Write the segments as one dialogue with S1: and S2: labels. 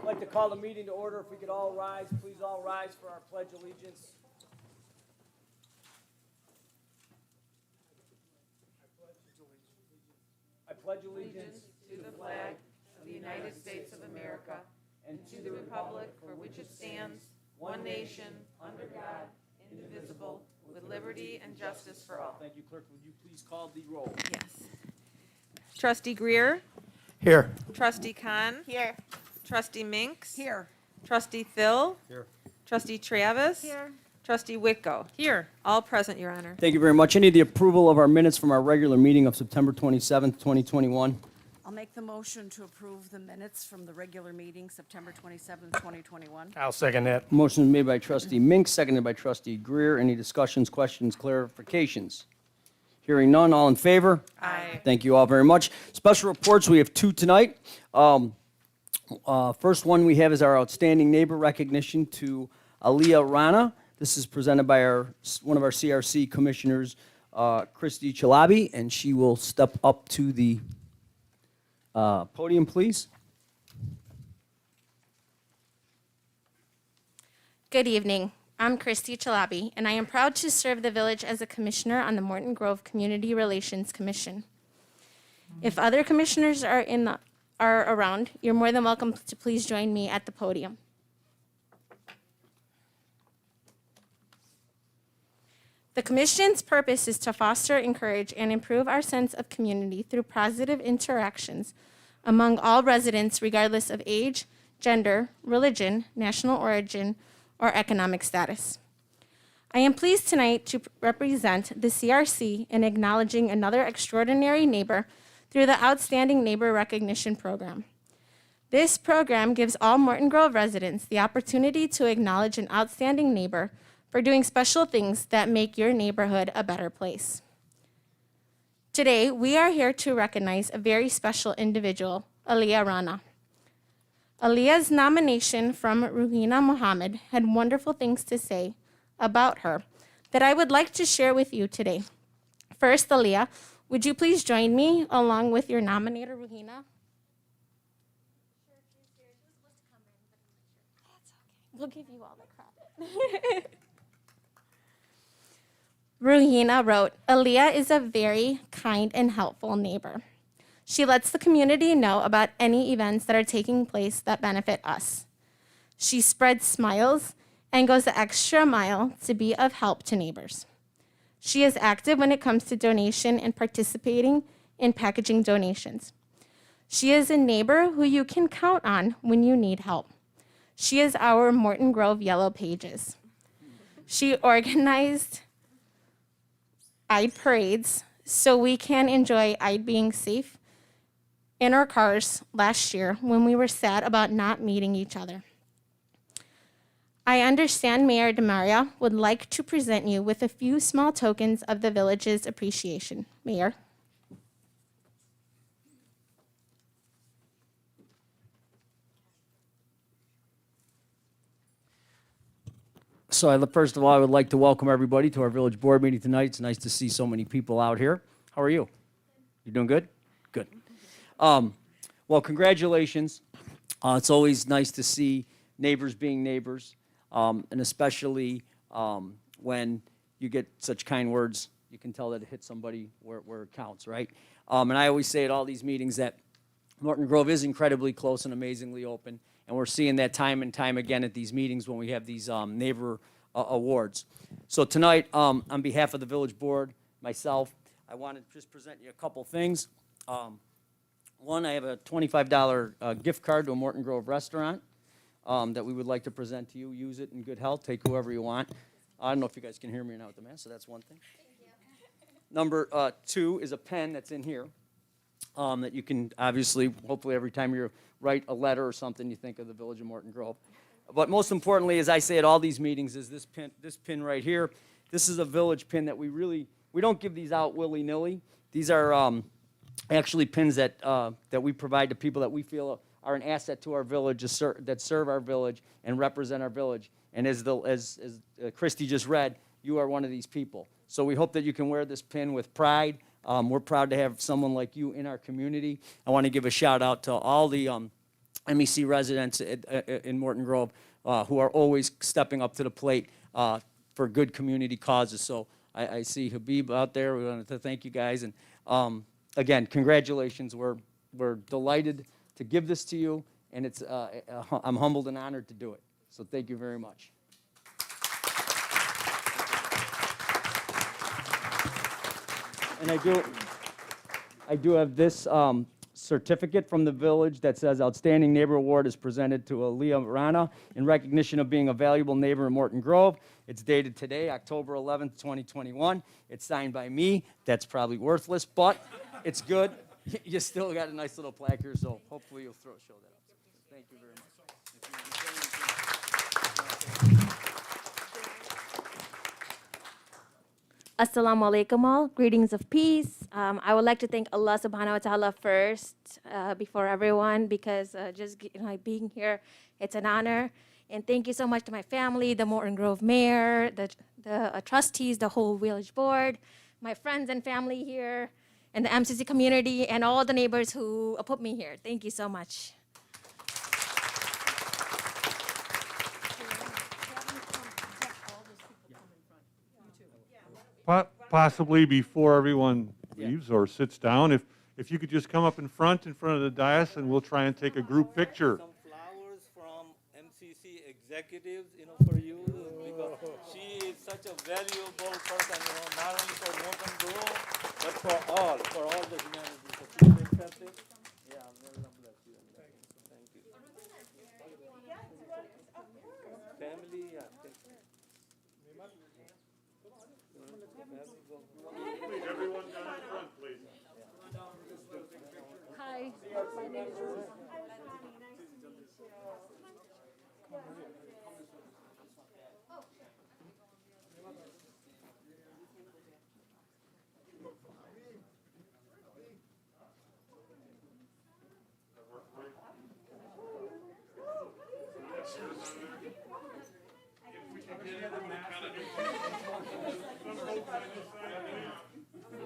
S1: like to call the meeting to order. If we could all rise, please all rise for our Pledge of Allegiance. I pledge allegiance
S2: to the flag of the United States of America and to the republic for which it stands, one nation, under God, indivisible, with liberty and justice for all.
S1: Thank you, Clerk. Would you please call the roll?
S2: Yes. Trustee Greer.
S3: Here.
S2: Trustee Kahn.
S4: Here.
S2: Trustee Minks.
S4: Here.
S2: Trustee Thill.
S3: Here.
S2: Trustee Travis.
S4: Here.
S2: Trustee Whitko. Here. All present, Your Honor.
S1: Thank you very much. I need the approval of our minutes from our regular meeting of September 27th, 2021.
S4: I'll make the motion to approve the minutes from the regular meeting, September 27th, 2021.
S3: I'll second that.
S1: Motion is made by Trustee Mink, seconded by Trustee Greer. Any discussions, questions, clarifications? Hearing none, all in favor?
S2: Aye.
S1: Thank you all very much. Special reports, we have two tonight. First one we have is our Outstanding Neighbor recognition to Aliyah Rana. This is presented by one of our CRC commissioners, Christy Chalabi, and she will step up to the podium, please.
S5: Good evening. I'm Christy Chalabi, and I am proud to serve the village as a commissioner on the Morton Grove Community Relations Commission. If other commissioners are around, you're more than welcome to please join me at the podium. The Commission's purpose is to foster, encourage, and improve our sense of community through positive interactions among all residents, regardless of age, gender, religion, national origin, or economic status. I am pleased tonight to represent the CRC in acknowledging another extraordinary neighbor through the Outstanding Neighbor Recognition Program. This program gives all Morton Grove residents the opportunity to acknowledge an outstanding neighbor for doing special things that make your neighborhood a better place. Today, we are here to recognize a very special individual, Aliyah Rana. Aliyah's nomination from Ruhina Muhammad had wonderful things to say about her that I would like to share with you today. First, Aliyah, would you please join me along with your nominator, Ruhina? We'll give you all the credit. Ruhina wrote, Aliyah is a very kind and helpful neighbor. She lets the community know about any events that are taking place that benefit us. She spreads smiles and goes the extra mile to be of help to neighbors. She is active when it comes to donation and participating in packaging donations. She is a neighbor who you can count on when you need help. She is our Morton Grove Yellow Pages. She organized Eid parades so we can enjoy Eid being safe in our cars last year when we were sad about not meeting each other. I understand Mayor DeMaria would like to present you with a few small tokens of the village's appreciation. Mayor.
S1: So first of all, I would like to welcome everybody to our village board meeting tonight. It's nice to see so many people out here. How are you? You doing good? Good. Well, congratulations. It's always nice to see neighbors being neighbors, and especially when you get such kind words, you can tell that it hits somebody where it counts, right? And I always say at all these meetings that Morton Grove is incredibly close and amazingly open, and we're seeing that time and time again at these meetings when we have these neighbor awards. So tonight, on behalf of the village board, myself, I want to just present you a couple things. One, I have a $25 gift card to a Morton Grove restaurant that we would like to present to you. Use it in good health. Take whoever you want. I don't know if you guys can hear me or not with the mask, so that's one thing. Number two is a pen that's in here that you can obviously, hopefully every time you write a letter or something, you think of the village of Morton Grove. But most importantly, as I say at all these meetings, is this pin right here. This is a village pin that we don't give these out willy-nilly. These are actually pins that we provide to people that we feel are an asset to our village, that serve our village and represent our village. And as Christy just read, you are one of these people. So we hope that you can wear this pin with pride. We're proud to have someone like you in our community. I want to give a shout out to all the MEC residents in Morton Grove who are always stepping up to the plate for good community causes. So I see Habib out there. We wanted to thank you guys. And again, congratulations. We're delighted to give this to you, and I'm humbled and honored to do it. So thank you very much. And I do have this certificate from the village that says Outstanding Neighbor Award is presented to Aaliyah Rana in recognition of being a valuable neighbor in Morton Grove. It's dated today, October 11th, 2021. It's signed by me. That's probably worthless, but it's good. You still got a nice little plaque here, so hopefully you'll show that up. Thank you very much.
S3: Assalamu alaikum all. Greetings of peace. I would like to thank Allah subhanahu wa ta'ala first before everyone because just being here, it's an honor. And thank you so much to my family, the Morton Grove mayor, the trustees, the whole village board, my friends and family here, and the MCC community, and all the neighbors who put me here. Thank you so much.
S6: Possibly before everyone leaves or sits down, if you could just come up in front of the dais, and we'll try and take a group picture.
S7: Some flowers from MCC executives, for you, because she is such a valuable person, not only for Morton Grove, but for all the humanity. So please accept it. Yeah, very God bless you. Thank you. Family, yeah.
S6: Please, everyone down in front, please.
S3: Hi, my name is Rose.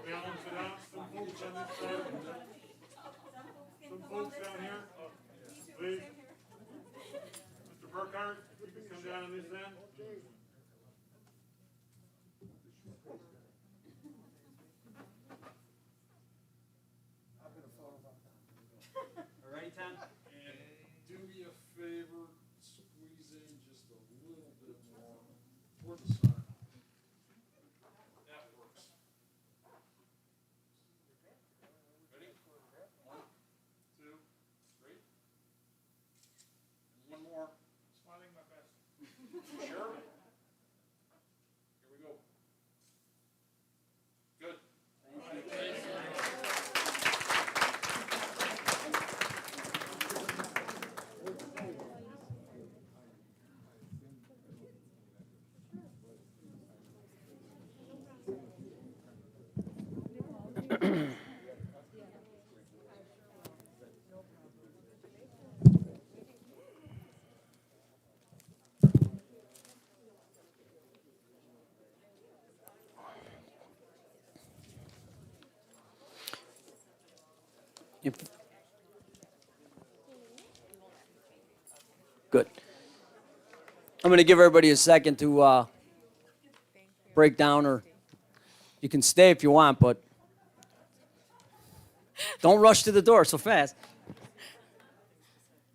S6: Balance it out. Some folks on this side. Some folks down here, please. Mr. Burkhardt, if you could come down on this end.
S1: All right, Tom?
S8: And do me a favor, squeeze in just a little bit more toward the center. That works. Ready? 1, 2, 3. And one more. Smiling my best. Sure? Here we go. Good.
S1: Good. I'm going to give everybody a second to break down, or you can stay if you want, but don't rush to the door so fast.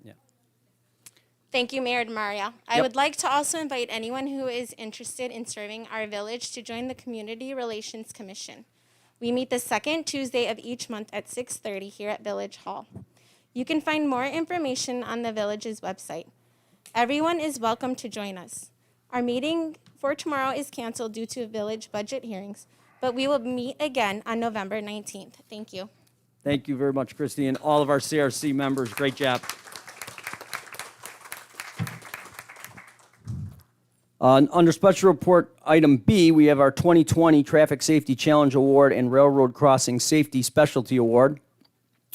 S1: Yeah.
S5: Thank you, Mayor Maria. I
S1: Yep.
S5: would like to also invite anyone who is interested in serving our village to join the Community Relations Commission. We meet the second Tuesday of each month at 6:30 here at Village Hall. You can find more information on the village's website. Everyone is welcome to join us. Our meeting for tomorrow is canceled due to village budget hearings, but we will meet again on November 19th. Thank you.
S1: Thank you very much, Christy, and all of our CRC members. Great job. Under Special Report Item B, we have our 2020 Traffic Safety Challenge Award and Railroad Crossing Safety Specialty Award.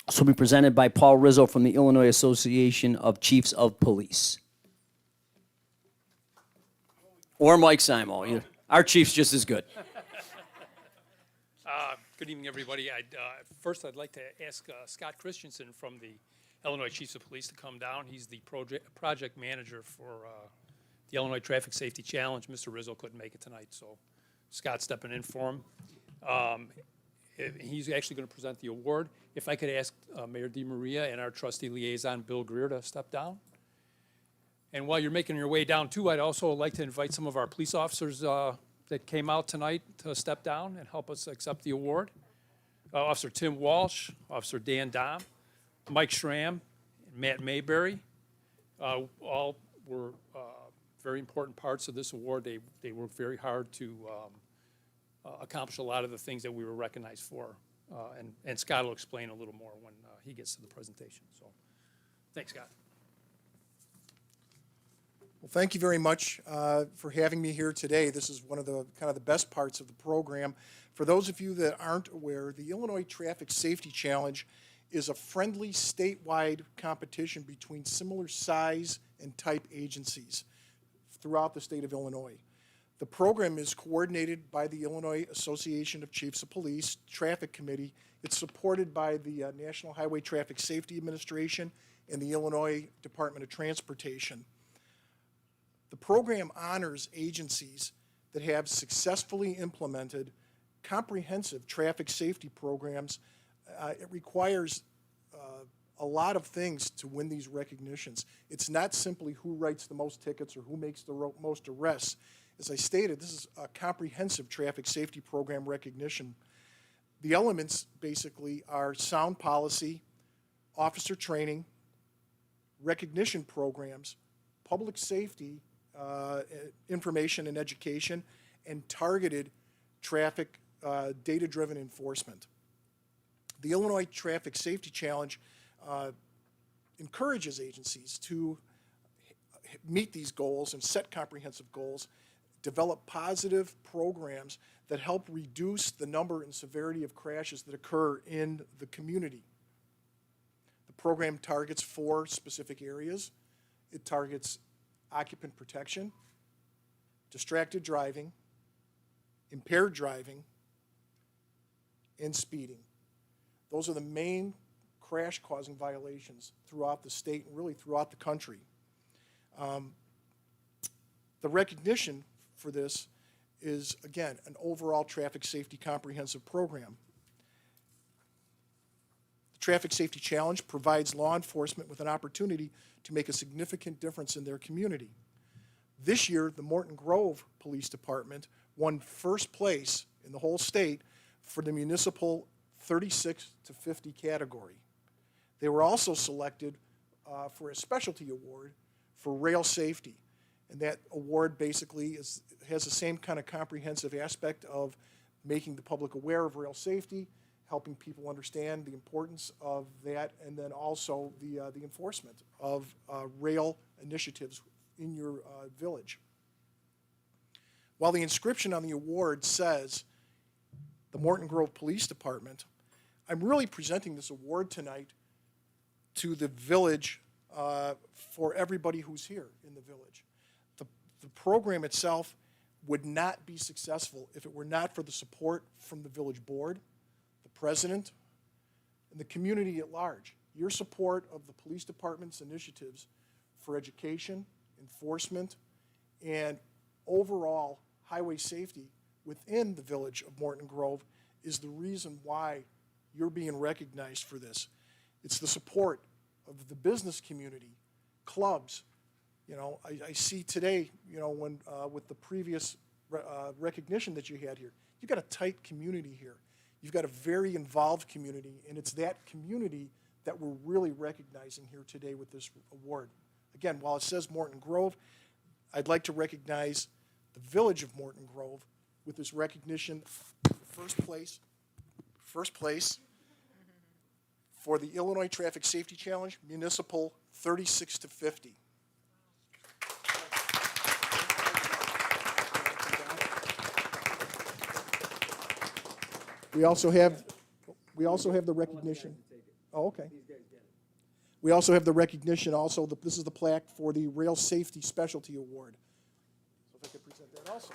S1: This will be presented by Paul Rizzo from the Illinois Association of Chiefs of Police. Or Mike Simo. Our chief's just as good.
S9: Good evening, everybody. First, I'd like to ask Scott Christensen from the Illinois Chiefs of Police to come down. He's the project manager for the Illinois Traffic Safety Challenge. Mr. Rizzo couldn't make it tonight, so Scott's stepping in for him. He's actually going to present the award. If I could ask Mayor DeMaria and our trustee liaison, Bill Greer, to step down. And while you're making your way down, too, I'd also like to invite some of our police officers that came out tonight to step down and help us accept the award. Officer Tim Walsh, Officer Dan Dom, Mike Schramm, and Matt Mayberry, all were very important parts of this award. They worked very hard to accomplish a lot of the things that we were recognized for. And Scott will explain a little more when he gets to the presentation. So, thanks, Scott.
S10: Well, thank you very much for having me here today. This is one of the kind of the best parts of the program. For those of you that aren't aware, the Illinois Traffic Safety Challenge is a friendly statewide competition between similar size and type agencies throughout the state of Illinois. The program is coordinated by the Illinois Association of Chiefs of Police Traffic Committee. It's supported by the National Highway Traffic Safety Administration and the Illinois Department of Transportation. The program honors agencies that have successfully implemented comprehensive traffic safety programs. It requires a lot of things to win these recognitions. It's not simply who writes the most tickets or who makes the most arrests. As I stated, this is a comprehensive traffic safety program recognition. The elements basically are sound policy, officer training, recognition programs, public safety, information and education, and targeted traffic data-driven enforcement. The Illinois Traffic Safety Challenge encourages agencies to meet these goals and set comprehensive goals, develop positive programs that help reduce the number and severity of crashes that occur in the community. The program targets 4 specific areas. It targets occupant protection, distracted driving, impaired driving, and speeding. Those are the main crash-causing violations throughout the state and really throughout the country. The recognition for this is, again, an overall traffic safety comprehensive program. The Traffic Safety Challenge provides law enforcement with an opportunity to make a significant difference in their community. This year, the Morton Grove Police Department won first place in the whole state for the municipal 36 to 50 category. They were also selected for a specialty award for rail safety. And that award basically has the same kind of comprehensive aspect of making the public aware of rail safety, helping people understand the importance of that, and then also the enforcement of rail initiatives in your village. While the inscription on the award says the Morton Grove Police Department, I'm really presenting this award tonight to the village for everybody who's here in the village. The program itself would not be successful if it were not for the support from the village board, the president, and the community at large. Your support of the police department's initiatives for education, enforcement, and overall highway safety within the village of Morton Grove is the reason why you're being recognized for this. It's the support of the business community, clubs. You know, I see today, you know, when with the previous recognition that you had here, you've got a tight community here. You've got a very involved community, and it's that community that we're really recognizing here today with this award. Again, while it says Morton Grove, I'd like to recognize the village of Morton Grove with this recognition, first place for the Illinois Traffic Safety Challenge, Municipal 36 to 50. We also have the recognition. Oh, okay. We also have the recognition. Also, this is the plaque for the Rail Safety Specialty Award. So if I could present that also.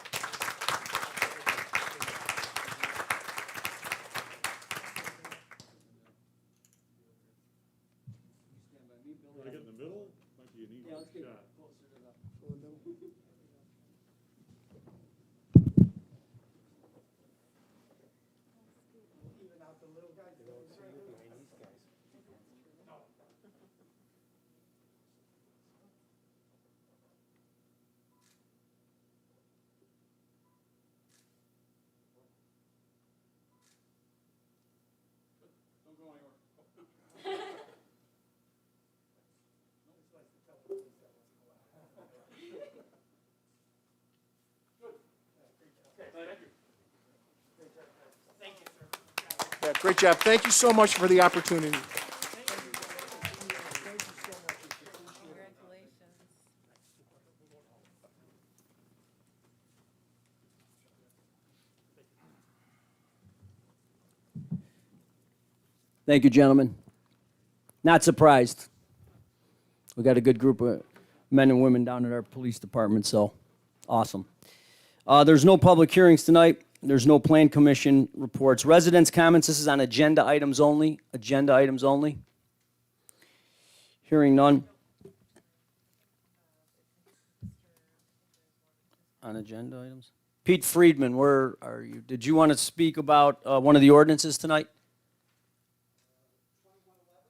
S6: you need one shot.
S8: Don't go anywhere.
S10: Yeah, great job. Thank you so much for the opportunity.
S2: Congratulations.
S1: Thank you, gentlemen. Not surprised. We got a good group of men and women down at our police department, so awesome. There's no public hearings tonight. There's no plan commission reports. Residents' comments, this is on agenda items only. Agenda items only. Hearing none. On agenda items? Pete Friedman, where are you? Did you want to speak about one of the ordinances tonight?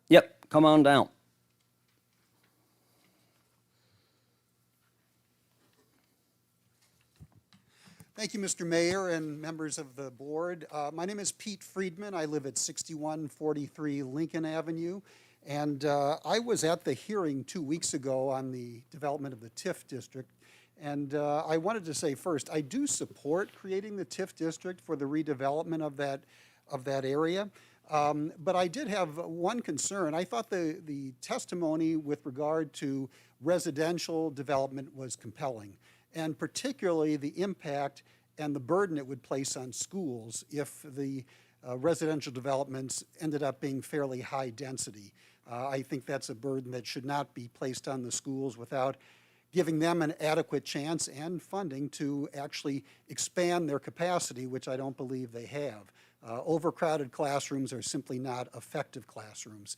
S1: Yep, come on down.
S11: Thank you, Mr. Mayor and members of the board. My name is Pete Friedman. I live at 6143 Lincoln Avenue. And I was at the hearing 2 weeks ago on the development of the TIF district. And I wanted to say first, I do support creating the TIF district for the redevelopment of that area. But I did have one concern. I thought the testimony with regard to residential development was compelling, and particularly the impact and the burden it would place on schools if the residential developments ended up being fairly high density. I think that's a burden that should not be placed on the schools without giving them an adequate chance and funding to actually expand their capacity, which I don't believe they have. Overcrowded classrooms are simply not effective classrooms.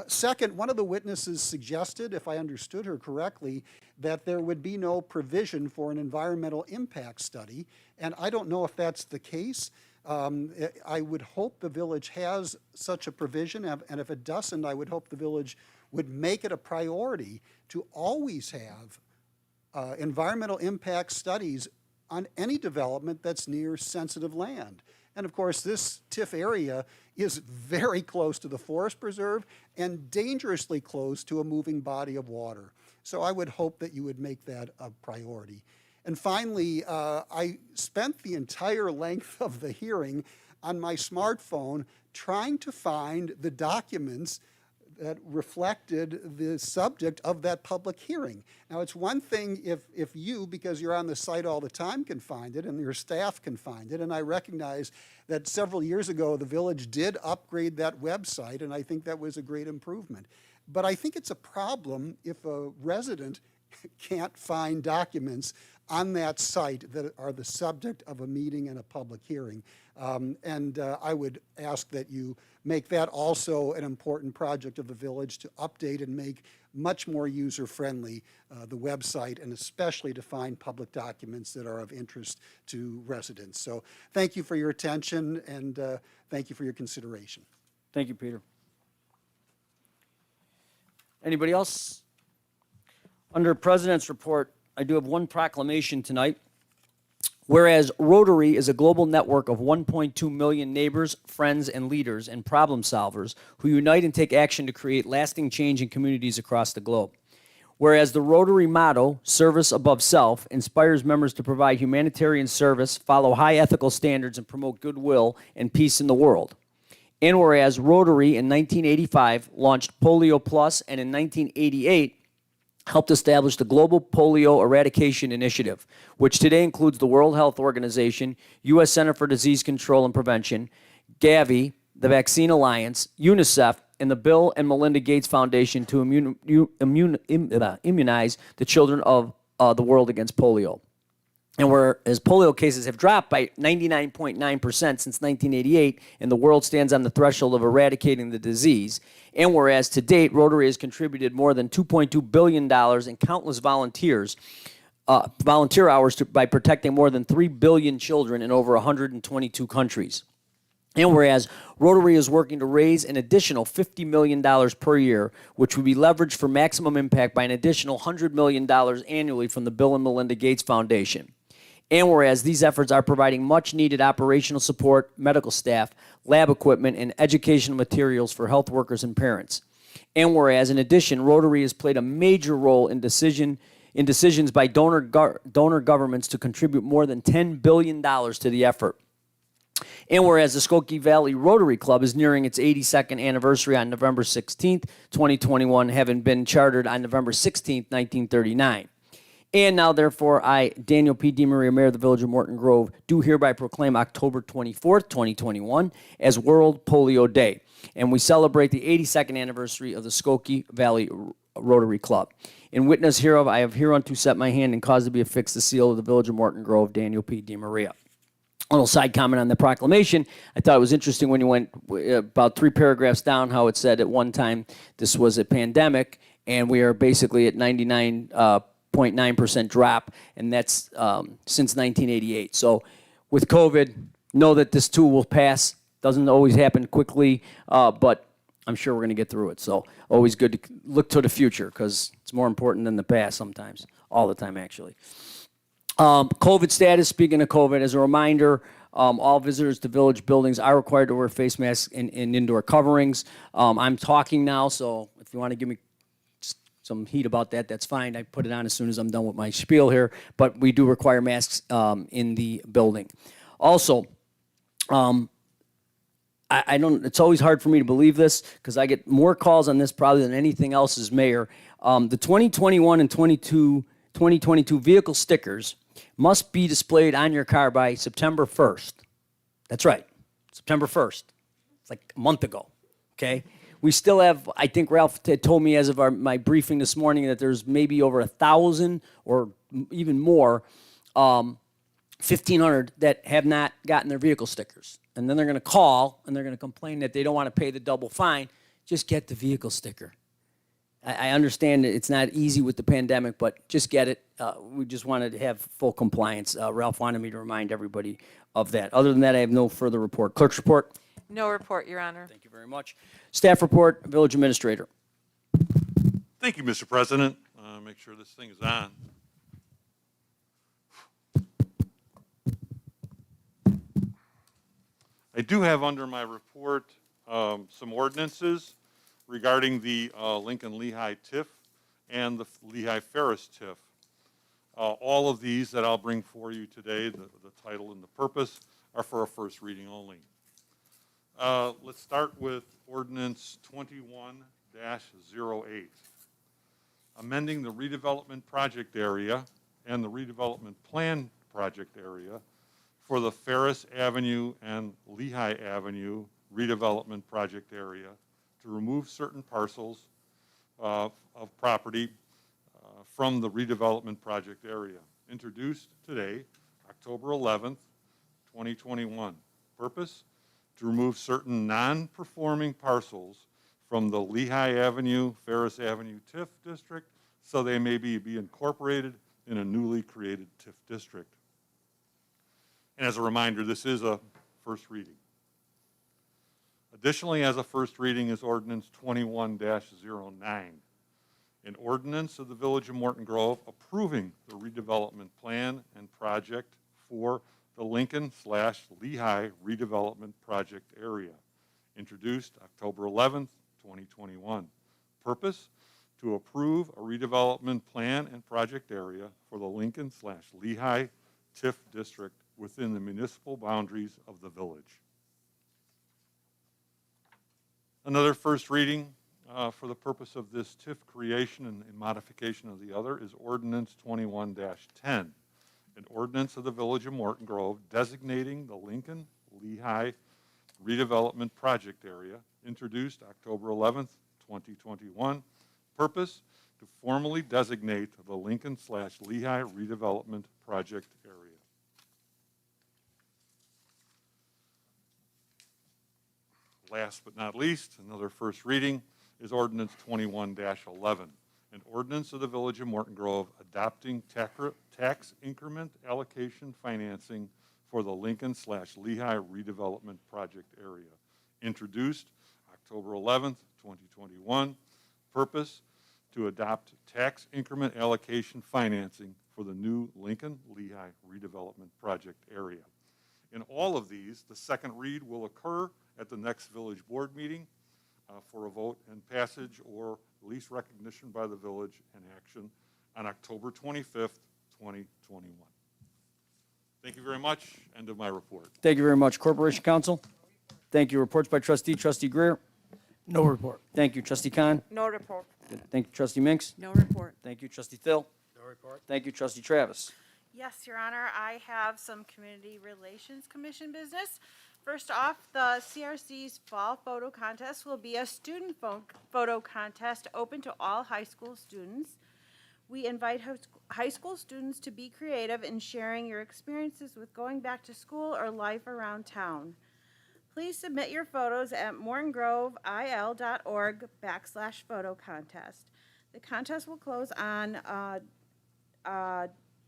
S11: Second, one of the witnesses suggested, if I understood her correctly, that there would be no provision for an environmental impact study, and I don't know if that's the case. I would hope the village has such a provision, and if it doesn't, I would hope the village would make it a priority to always have environmental impact studies on any development that's near sensitive land. And of course, this TIF area is very close to the forest preserve and dangerously close to a moving body of water. So I would hope that you would make that a priority. And finally, I spent the entire length of the hearing on my smartphone trying to find the documents that reflected the subject of that public hearing. Now, it's one thing if you, because you're on the site all the time, can find it and your staff can find it, and I recognize that several years ago the village did upgrade that website, and I think that was a great improvement. But I think it's a problem if a resident can't find documents on that site that are the subject of a meeting and a public hearing. I would ask that you make that also an important project of the village to update and make much more user-friendly the website, and especially to find public documents that are of interest to residents. So thank you for your attention, and thank you for your consideration.
S1: Thank you, Peter. Anybody else? Under President's report, I do have one proclamation tonight. Whereas Rotary is a global network of 1.2 million neighbors, friends, and leaders and problem solvers who unite and take action to create lasting change in communities across the globe. Whereas the Rotary motto, service above self, inspires members to provide humanitarian service, follow high ethical standards, and promote goodwill and peace in the world. And whereas Rotary in 1985 launched Polio Plus, and in 1988 helped establish the Global Polio Eradication Initiative, which today includes the World Health Organization, U.S. Center for Disease Control and Prevention, Gavi, the Vaccine Alliance, UNICEF, and the Bill and Melinda Gates Foundation to immunize the children of the world against polio. And whereas polio cases have dropped by 99.9% since 1988, and the world stands on the threshold of eradicating the disease, and whereas to date, Rotary has contributed more than $2.2 billion in countless volunteer hours by protecting more than 3 billion children in over 122 countries. And whereas Rotary is working to raise an additional $50 million per year, which would be leveraged for maximum impact by an additional $100 million annually from the Bill and Melinda Gates Foundation. And whereas these efforts are providing much-needed operational support, medical staff, lab equipment, and educational materials for health workers and parents. And whereas, in addition, Rotary has played a major role in decisions by donor governments to contribute more than $10 billion to the effort. And whereas the Skokie Valley Rotary Club is nearing its 82nd anniversary on November 16th, 2021, having been chartered on November 16th, 1939. And now, therefore, I, Daniel P. DeMaria, Mayor of the Village of Morton Grove, do hereby proclaim October 24th, 2021 as World Polio Day. And we celebrate the 82nd anniversary of the Skokie Valley Rotary Club. In witness hereof, I have hereunto set my hand and caused to be affixed the seal of the Village of Morton Grove, Daniel P. DeMaria. A little side comment on the proclamation. I thought it was interesting when you went about 3 paragraphs down how it said at one time this was a pandemic, and we are basically at 99.9% drop, and that's since 1988. So with COVID, know that this too will pass. Doesn't always happen quickly, but I'm sure we're going to get through it. So always good to look to the future because it's more important than the past sometimes, all the time actually. COVID status, speaking of COVID, as a reminder, all visitors to village buildings are required to wear face masks and indoor coverings. I'm talking now, so if you want to give me some heat about that, that's fine. I put it on as soon as I'm done with my spiel here, but we do require masks in the building. Also, I don't, it's always hard for me to believe this because I get more calls on this probably than anything else as mayor. The 2021 and 2022 vehicle stickers must be displayed on your car by September 1st. That's right, September 1st. It's like a month ago, okay? We still have, I think Ralph told me as of my briefing this morning that there's maybe over 1,000 or even more, 1,500 that have not gotten their vehicle stickers. And then they're gonna call and they're gonna complain that they don't wanna pay the double fine. Just get the vehicle sticker. I understand that it's not easy with the pandemic, but just get it. We just wanted to have full compliance. Ralph wanted me to remind everybody of that. Other than that, I have no further report. Clerk's report?
S2: No report, Your Honor.
S1: Thank you very much. Staff report, Village Administrator.
S6: Thank you, Mr. President. Make sure this thing is on. I do have under my report some ordinances regarding the Lincoln-Lehigh TIF and the Lehigh-Ferris TIF. All of these that I'll bring for you today, the title and the purpose, are for a first reading only. Let's start with ordinance 21-08, amending the redevelopment project area and the redevelopment plan project area for the Ferris Avenue and Lehigh Avenue redevelopment project area to remove certain parcels of property from the redevelopment project area. Introduced today, October 11th, 2021. Purpose? To remove certain non-performing parcels from the Lehigh Avenue, Ferris Avenue TIF district so they may be incorporated in a newly created TIF district. And as a reminder, this is a first reading. Additionally, as a first reading is ordinance 21-09, an ordinance of the Village of Morton Grove approving the redevelopment plan and project for the Lincoln/Lehigh redevelopment project area. Introduced October 11th, 2021. Purpose? To approve a redevelopment plan and project area for the Lincoln/Lehigh TIF district within the municipal boundaries of the village. Another first reading for the purpose of this TIF creation and modification of the other is ordinance 21-10, an ordinance of the Village of Morton Grove designating the Lincoln-Lehigh redevelopment project area, introduced October 11th, 2021. Purpose? To to formally designate the Lincoln/Lehigh redevelopment project area. Last but not least, another first reading is ordinance 21-11, an ordinance of the Village of Morton Grove adopting tax increment allocation financing for the Lincoln/Lehigh redevelopment project area. Introduced October 11th, 2021. Purpose, to adopt tax increment allocation financing for the new Lincoln-Lehigh redevelopment project area. In all of these, the second read will occur at the next village board meeting for a vote and passage or lease recognition by the village and action on October 25th, 2021. Thank you very much. End of my report.
S1: Thank you very much. Corporation Counsel? Thank you. Reports by trustee. Trustee Greer?
S12: No report.
S1: Thank you. Trustee Khan?
S2: No report.
S1: Thank you. Trustee Minks?
S4: No report.
S1: Thank you. Trustee Thill?
S12: No report.
S1: Thank you. Trustee Travis?
S2: Yes, Your Honor, I have some Community Relations Commission business. First off, the CRC's Fall Photo Contest will be a student photo contest open to all high school students. We invite high school students to be creative in sharing your experiences with going back to school or life around town. Please submit your photos at mortongrovil.org/photo contest. The contest will close on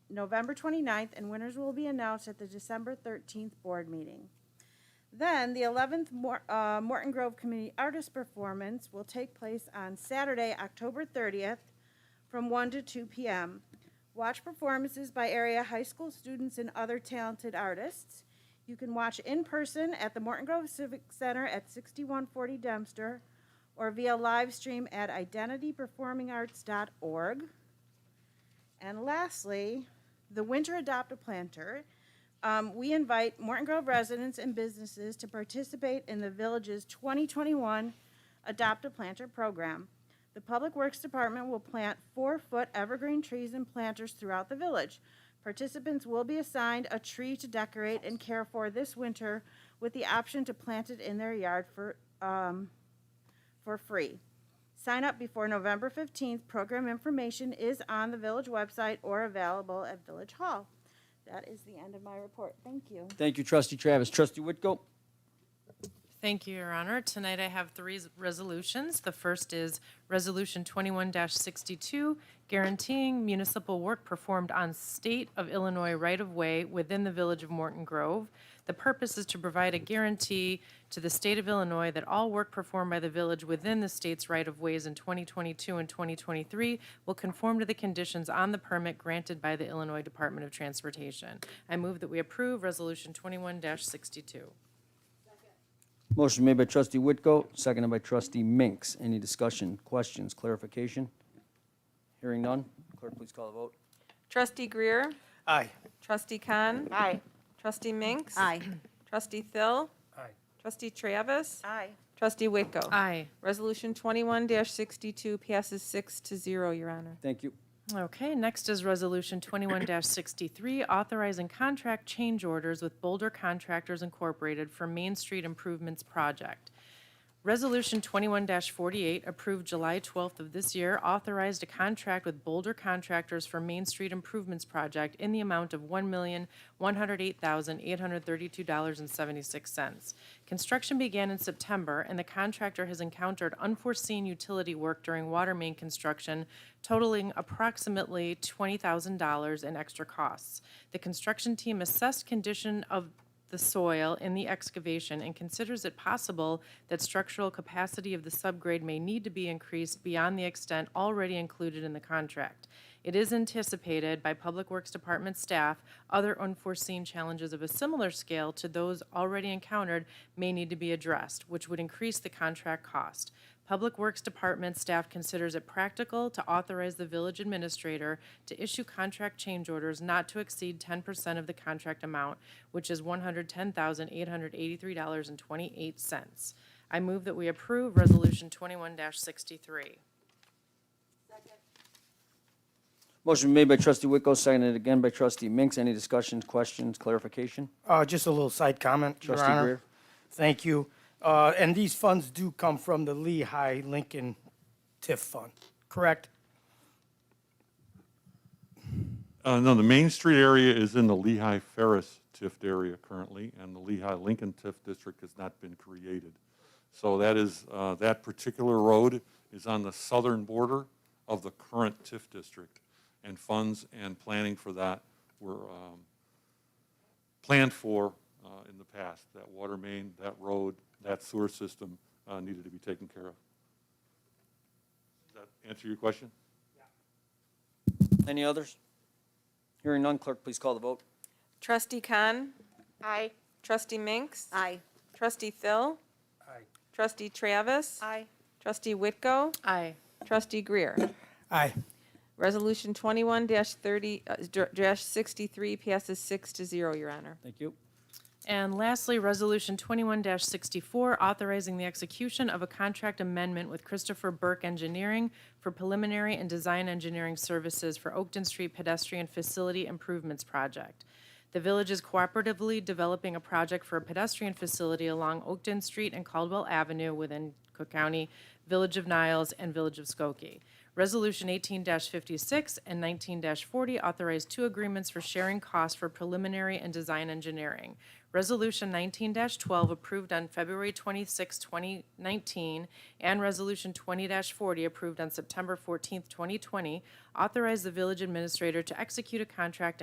S2: November 29th, and winners will be announced at the December 13th board meeting. Then, the 11th Morton Grove Community Artist Performance will take place on Saturday, October 30th, from 1 to 2 p.m. Watch performances by area high school students and other talented artists. You can watch in person at the Morton Grove Civic Center at 6140 Dempster or via live stream at identityperformingarts.org. And lastly, the Winter Adopt-A-Planter. We invite Morton Grove residents and businesses to participate in the village's 2021 Adopt-A-Planter program. The Public Works Department will plant 4-foot evergreen trees and planters throughout the village. Participants will be assigned a tree to decorate and care for this winter with the option to plant it in their yard for free. Sign up before November 15th. Program information is on the village website or available at Village Hall. That is the end of my report. Thank you.
S1: Thank you, Trustee Travis. Trustee Whitco?
S13: Thank you, Your Honor. Tonight I have three resolutions. The first is Resolution 21-62, guaranteeing municipal work performed on state of Illinois right-of-way within the Village of Morton Grove. The purpose is to provide a guarantee to the state of Illinois that all work performed by the village within the state's right-of-ways in 2022 and 2023 will conform to the conditions on the permit granted by the Illinois Department of Transportation. I move that we approve Resolution 21-62.
S1: Motion made by Trustee Whitco, seconded by Trustee Minks. Any discussion, questions, clarification? Hearing none. Clerk, please call the vote.
S2: Trustee Greer.
S12: Aye.
S2: Trustee Khan.
S4: Aye.
S2: Trustee Minks.
S4: Aye.
S2: Trustee Thill.
S12: Aye.
S2: Trustee Travis.
S4: Aye.
S2: Trustee Whitco.
S13: Aye.
S2: Resolution 21-62 passes 6-0, Your Honor.
S1: Thank you.
S13: Okay, next is Resolution 21-63, authorizing contract change orders with Boulder Contractors Incorporated for Main Street Improvements Project. Resolution 21-48, approved July 12th of this year, authorized a contract with Boulder Contractors for Main Street Improvements Project in the amount of $1,108,832.76. Construction began in September, and the contractor has encountered unforeseen utility work during water main construction, totaling approximately $20,000 in extra costs. The construction team assessed condition of the soil in the excavation and considers it possible that structural capacity of the subgrade may need to be increased beyond the extent already included in the contract. It is anticipated by Public Works Department staff other unforeseen challenges of a similar scale to those already encountered may need to be addressed, which would increase the contract cost. Public Works Department staff considers it practical to authorize the village administrator to issue contract change orders not to exceed 10% of the contract amount, which is $110,883.28. I move that we approve Resolution 21-63.
S1: Motion made by Trustee Whitco, seconded again by Trustee Minks. Any discussions, questions, clarification?
S12: Just a little side comment, Your
S1: Trustee
S12: Honor.
S1: Greer?
S12: Thank you. And these funds do come from the Lehigh Lincoln TIF fund, correct?
S6: No, the Main Street area is in the Lehigh-Ferris TIF area currently, and the Lehigh-Lincoln TIF district has not been created. So that is, that particular road is on the southern border of the current TIF district, and funds and planning for that were planned for in the past. That water main, that road, that sewer system needed to be taken care of. Does that answer your question?
S1: Any others? Hearing none, clerk, please call the vote.
S14: Trustee Khan,
S5: Aye.
S14: Trustee Minks,
S2: Aye.
S14: Trustee Phil,
S12: Aye.
S14: Trustee Travis,
S2: Aye.
S14: Trustee Whitko,
S13: Aye.
S14: Trustee Greer.
S12: Aye.
S14: Resolution 21-63 passes 6-0, Your Honor.
S1: Thank you.
S13: And lastly, Resolution 21-64, authorizing the execution of a contract amendment with Christopher Burke Engineering for preliminary and design engineering services for Oakton Street Pedestrian Facility Improvements Project. The village is cooperatively developing a project for a pedestrian facility along Oakton Street and Caldwell Avenue within Cook County, Village of Niles, and Village of Skokie. Resolution 18-56 and 19-40 authorize 2 agreements for sharing costs for preliminary and design engineering. Resolution 19-12 approved on February 26, 2019, and Resolution 20-40 approved on September 14, 2020, authorize the village administrator to execute a contract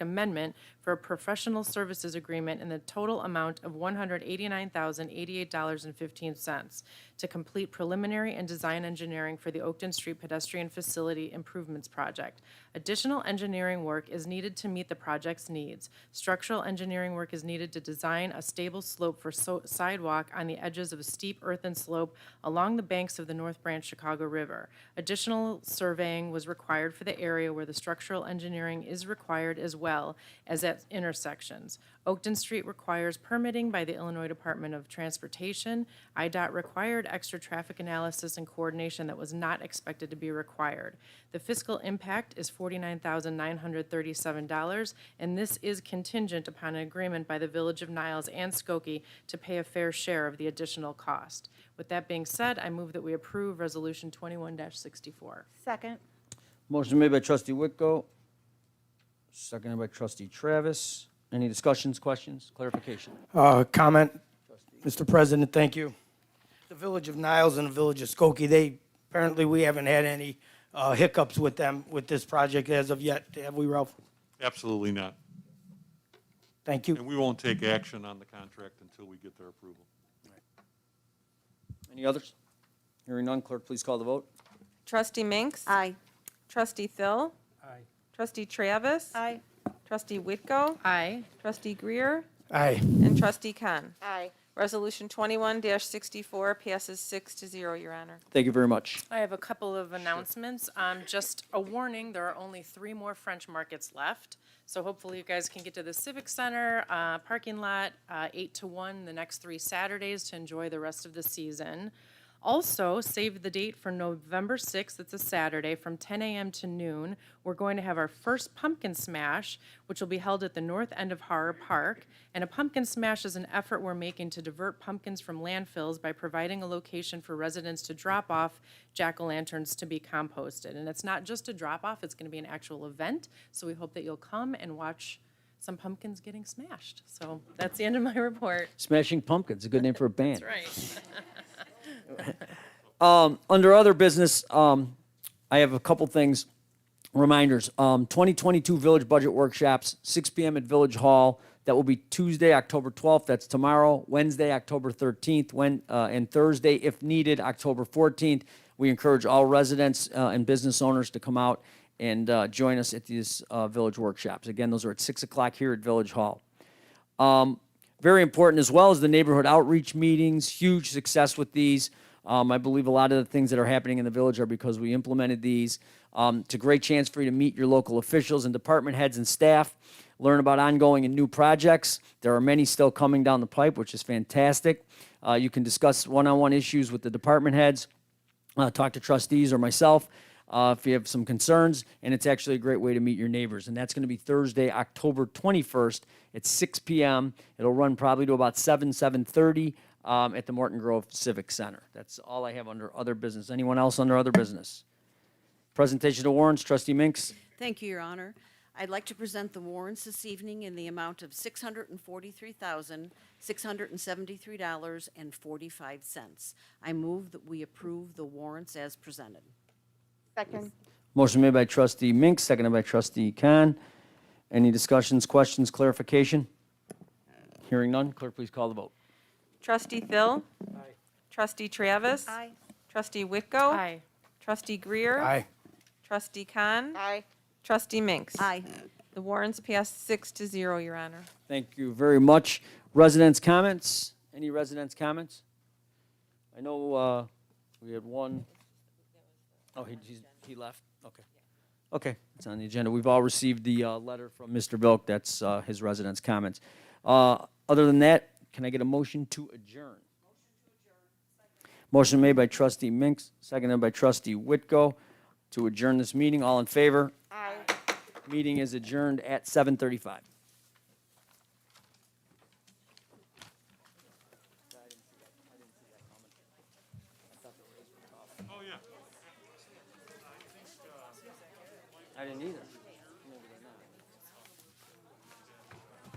S13: amendment for a professional services agreement in the total amount of $189,088.15 to complete preliminary and design engineering for the Oakton Street Pedestrian Facility Improvements Project. Additional engineering work is needed to meet the project's needs. Structural engineering work is needed to design a stable slope for sidewalk on the edges of a steep earthen slope along the banks of the North Branch Chicago River. Additional surveying was required for the area where the structural engineering is required as well as at intersections. Oakton Street requires permitting by the Illinois Department of Transportation. IDOT required extra traffic analysis and coordination that was not expected to be required. The fiscal impact is $49,937, and this is contingent upon an agreement by the Village of Niles and Skokie to pay a fair share of the additional cost. With that being said, I move that we approve Resolution 21-64.
S2: Second.
S1: Motion made by trustee Whitko, seconded by trustee Travis. Any discussions, questions, clarification?
S12: Comment, Mr. President, thank you. The Village of Niles and the Village of Skokie, apparently we haven't had any hiccups with them with this project as of yet, have we, Ralph?
S6: Absolutely not.
S12: Thank you.
S6: And we won't take action on the contract until we get their approval.
S1: Any others? Hearing none, clerk, please call the vote.
S14: Trustee Minks,
S2: Aye.
S14: Trustee Phil,
S12: Aye.
S14: Trustee Travis,
S2: Aye.
S14: Trustee Whitko,
S13: Aye.
S14: Trustee Greer,
S12: Aye.
S14: and Trustee Khan.
S2: Aye.
S14: Resolution 21-64 passes 6-0, Your Honor.
S1: Thank you very much.
S13: I have a couple of announcements. Just a warning, there are only 3 more French markets left. So hopefully you guys can get to the Civic Center parking lot 8 to 1 the next 3 Saturdays to enjoy the rest of the season. Also, save the date for November 6th. It's a Saturday from 10 a.m. to noon. We're going to have our first pumpkin smash, which will be held at the north end of Horror Park. And a pumpkin smash is an effort we're making to divert pumpkins from landfills by providing a location for residents to drop off jack-o'-lanterns to be composted. And it's not just a drop-off, it's going to be an actual event. So we hope that you'll come and watch some pumpkins getting smashed. So that's the end of my report.
S1: Smashing Pumpkins, a good name for a band.
S13: That's right.
S1: Under other business, I have a couple things, reminders. 2022 Village Budget Workshops, 6 p.m. at Village Hall. That will be Tuesday, October 12th. That's tomorrow. Wednesday, October 13th. And Thursday, if needed, October 14th. We encourage all residents and business owners to come out and join us at these Village Workshops. Again, those are at 6 o'clock here at Village Hall. Very important, as well as the neighborhood outreach meetings, huge success with these. I believe a lot of the things that are happening in the village are because we implemented these. It's a great chance for you to meet your local officials and department heads and staff, learn about ongoing and new projects. There are many still coming down the pipe, which is fantastic. You can discuss one-on-one issues with the department heads, talk to trustees or myself if you have some concerns, and it's actually a great way to meet your neighbors. And that's going to be Thursday, October 21st at 6 p.m. It'll run probably to about 7:30 at the Morton Grove Civic Center. That's all I have under other business. Anyone else under other business? Presentation of warrants, Trustee Minks.
S15: Thank you, Your Honor.
S4: I'd like to present the warrants this evening in the amount of $643,673.45. I move that we approve the warrants as presented.
S2: Second.
S1: Motion made by trustee Mink, seconded by trustee Khan. Any discussions, questions, clarification? Hearing none, clerk, please call the vote.
S14: Trustee Phil. Trustee Travis.
S2: Aye.
S14: Trustee Whitko.
S13: Aye.
S14: Trustee Greer.
S12: Aye.
S14: Trustee Khan.
S2: Aye.
S14: Trustee Minks.
S4: Aye.
S14: The warrants pass 6-0, Your Honor.
S1: Thank you very much. Residents' comments? Any residents' comments? I know we had one. Oh, he left? Okay. Okay, it's on the agenda. We've all received the letter from Mr. Vilk. That's his residents' comments. Other than that, can I get a motion to adjourn? Motion made by trustee Minks, seconded by trustee Whitko to adjourn this meeting. All in favor?
S2: Aye.
S1: Meeting is adjourned at 7:35.
S6: Oh, yeah.
S1: I didn't either.